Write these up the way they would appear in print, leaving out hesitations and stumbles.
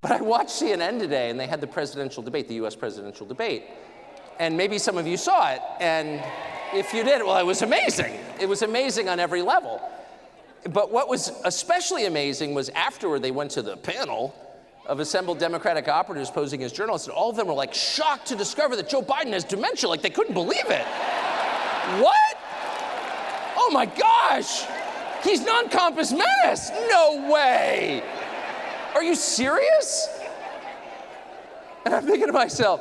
But I watched CNN today, and they had the presidential debate, the US presidential debate. And maybe some of you saw it, and if you did, well, it was amazing. It was amazing on every level. But what was especially amazing was afterward, they went to the panel of assembled Democratic operatives posing as journalists, and all of them were like shocked to discover that Joe Biden has dementia, like they couldn't believe it. What? Oh my gosh, he's non-compos mentis. No way. Are you serious? And I'm thinking to myself,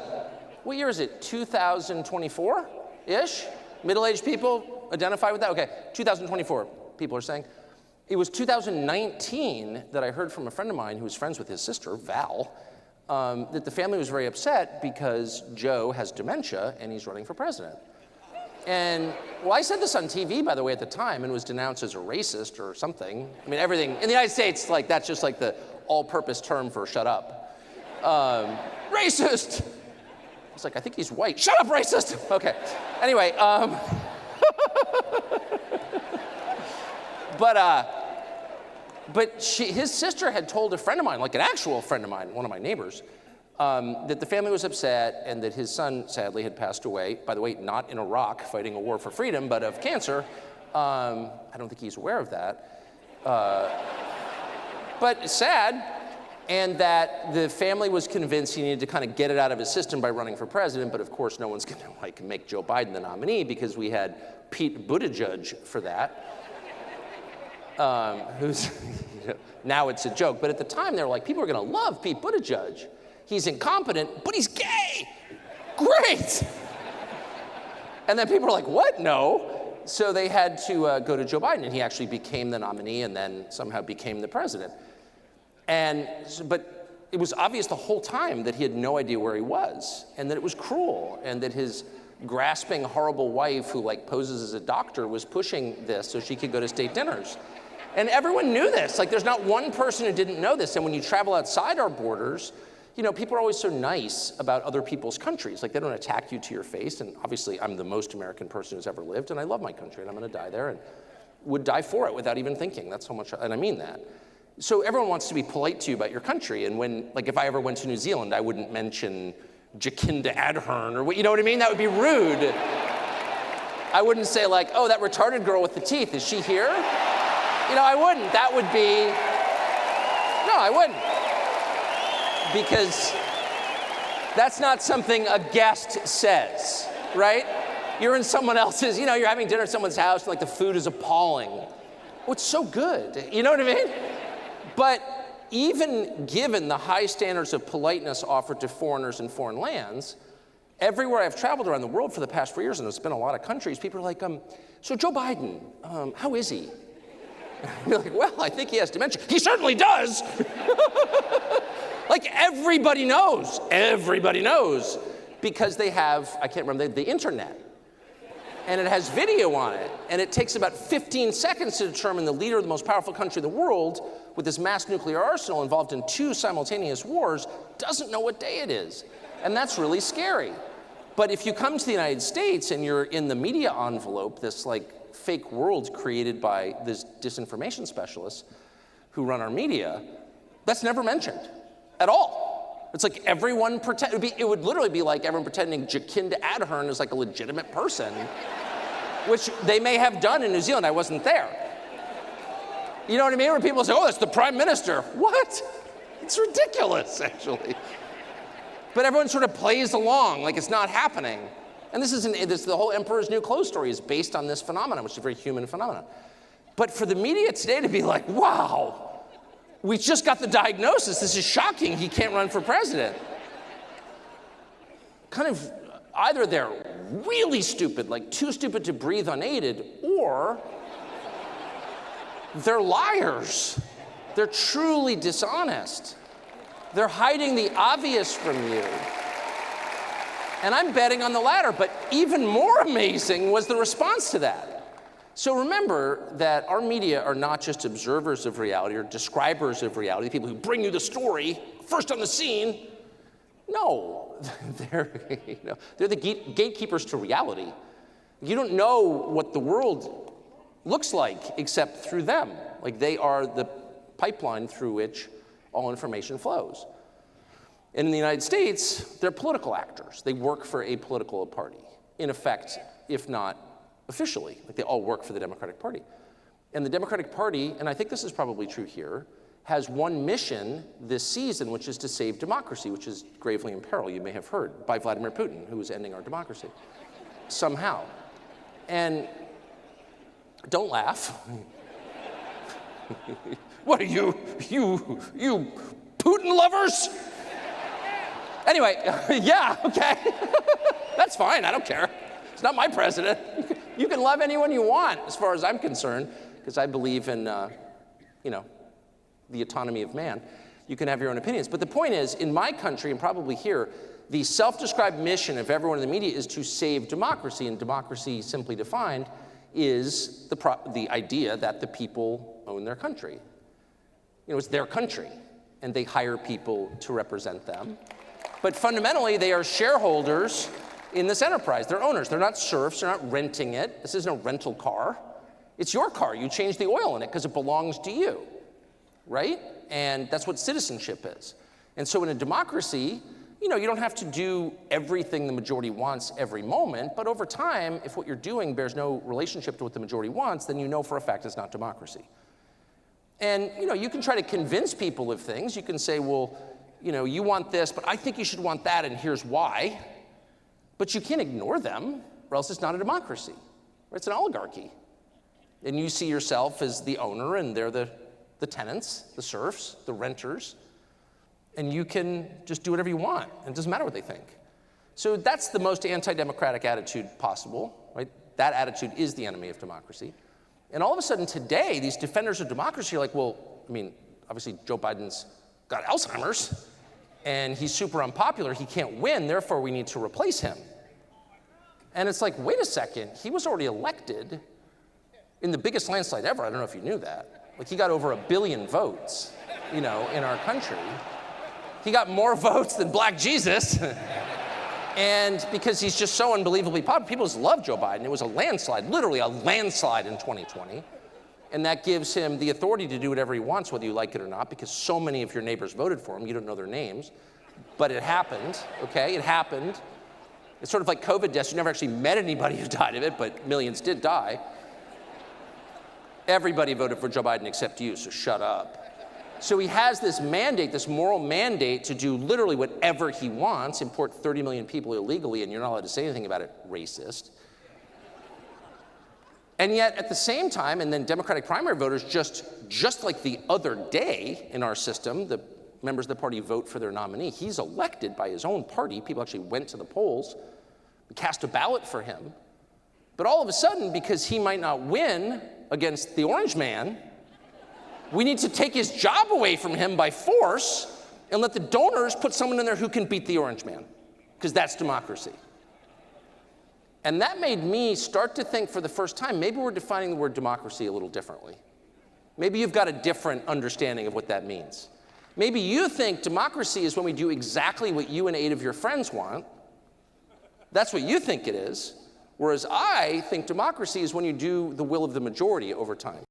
what year is it, 2024-ish? Middle-aged people identify with that? Okay, 2024, people are saying. It was 2019 that I heard from a friend of mine who was friends with his sister, Val, that the family was very upset because Joe has dementia and he's running for president. And, well, I said this on TV, by the way, at the time, and was denounced as a racist or something. I mean, everything, in the United States, like, that's just like the all-purpose term for shut up. Racist! I was like, I think he's white. Shut up, racist! Okay, anyway, But his sister had told a friend of mine, like an actual friend of mine, one of my neighbors, that the family was upset and that his son, sadly, had passed away. By the way, not in Iraq fighting a war for freedom, but of cancer. I don't think he's aware of that. But sad, and that the family was convinced he needed to kind of get it out of his system by running for president. But of course, no one's going to like make Joe Biden the nominee because we had Pete Buttigieg for that. Who's, now it's a joke, but at the time they were like, people are gonna love Pete Buttigieg. He's incompetent, but he's gay. Great. And then people were like, what? No. So they had to go to Joe Biden, and he actually became the nominee and then somehow became the president. But it was obvious the whole time that he had no idea where he was, and that it was cruel, and that his grasping, horrible wife who like poses as a doctor was pushing this so she could go to state dinners. And everyone knew this. Like, there's not one person who didn't know this. And when you travel outside our borders, you know, people are always so nice about other people's countries. Like, they don't attack you to your face. And obviously, I'm the most American person who's ever lived, and I love my country, and I'm going to die there, and would die for it without even thinking. That's how much, and I mean that. So everyone wants to be polite to you about your country. And when, like, if I ever went to New Zealand, I wouldn't mention Jacinda Ardern or what, you know what I mean? That would be rude. I wouldn't say like, oh, that retarded girl with the teeth, is she here? You know, I wouldn't. That would be, no, I wouldn't. Because that's not something a guest says, right? You're in someone else's, you know, you're having dinner at someone's house, and like the food is appalling. Oh, it's so good, you know what I mean? But even given the high standards of politeness offered to foreigners in foreign lands, everywhere I've traveled around the world for the past 4 years, and it's been a lot of countries, people are like, so Joe Biden, how is he? You're like, well, I think he has dementia. He certainly does. Like, everybody knows, because they have, I can't remember, the internet. And it has video on it, and it takes about 15 seconds to determine the leader of the most powerful country in the world with this mass nuclear arsenal involved in 2 simultaneous wars doesn't know what day it is. And that's really scary. But if you come to the United States and you're in the media envelope, this like fake world created by this disinformation specialists who run our media, that's never mentioned at all. It's like everyone it would literally be like everyone pretending Jacinda Ardern is like a legitimate person, which they may have done in New Zealand. I wasn't there. You know what I mean? Where people say, oh, that's the prime minister. What? It's ridiculous, actually. But everyone sort of plays along like it's not happening. And the whole Emperor's New Clothes story is based on this phenomenon, which is a very human phenomenon. But for the media today to be like, wow, we just got the diagnosis, this is shocking, he can't run for president. Kind of, either they're really stupid, like too stupid to breathe unaided, or they're liars. They're truly dishonest. They're hiding the obvious from you. And I'm betting on the latter, but even more amazing was the response to that. So remember that our media are not just observers of reality or describers of reality, people who bring you the story first on the scene. No, they're the gatekeepers to reality. You don't know what the world looks like except through them. Like, they are the pipeline through which all information flows. And in the United States, they're political actors. They work for a political party, in effect, if not officially. Like, they all work for the Democratic Party. And the Democratic Party, and I think this is probably true here, has one mission this season, which is to save democracy, which is gravely in peril, you may have heard, by Vladimir Putin, who is ending our democracy, somehow. And don't laugh. What are you Putin lovers? Anyway, yeah, okay. That's fine, I don't care. It's not my president. You can love anyone you want, as far as I'm concerned, because I believe in, the autonomy of man. You can have your own opinions. But the point is, in my country, and probably here, the self-described mission of everyone in the media is to save democracy, and democracy, simply defined, is the idea that the people own their country. It's their country, and they hire people to represent them. But fundamentally, they are shareholders in this enterprise. They're owners. They're not serfs. They're not renting it. This isn't a rental car. It's your car. You change the oil in it because it belongs to you, right? And that's what citizenship is. And so in a democracy, you don't have to do everything the majority wants every moment, but over time, if what you're doing bears no relationship to what the majority wants, then you know for a fact it's not democracy. And you can try to convince people of things. You can say, well, you want this, but I think you should want that, and here's why. But you can't ignore them, or else it's not a democracy. It's an oligarchy. And you see yourself as the owner, and they're the tenants, the serfs, the renters, and you can just do whatever you want, and it doesn't matter what they think. So that's the most anti-democratic attitude possible, right? That attitude is the enemy of democracy. And all of a sudden today, these defenders of democracy are like, well, obviously Joe Biden's got Alzheimer's, and he's super unpopular, he can't win, therefore we need to replace him. And it's like, wait a second, he was already elected in the biggest landslide ever. I don't know if you knew that. Like, he got over 1 billion votes, in our country. He got more votes than Black Jesus. And because he's just so unbelievably popular, people just love Joe Biden. It was a landslide, literally a landslide in 2020. And that gives him the authority to do whatever he wants, whether you like it or not, because so many of your neighbors voted for him. You don't know their names. But it happened, okay? It happened. It's sort of like COVID deaths. You never actually met anybody who died of it, but millions did die. Everybody voted for Joe Biden except you, so shut up. So he has this mandate, this moral mandate to do literally whatever he wants, import 30 million people illegally, and you're not allowed to say anything about it, racist. And yet, at the same time, and then Democratic primary voters, just like the other day in our system, the members of the party vote for their nominee. He's elected by his own party. People actually went to the polls, cast a ballot for him. But all of a sudden, because he might not win against the orange man, we need to take his job away from him by force and let the donors put someone in there who can beat the orange man, because that's democracy. And that made me start to think for the first time, maybe we're defining the word democracy a little differently. Maybe you've got a different understanding of what that means. Maybe you think democracy is when we do exactly what you and 8 of your friends want. That's what you think it is. Whereas I think democracy is when you do the will of the majority over time.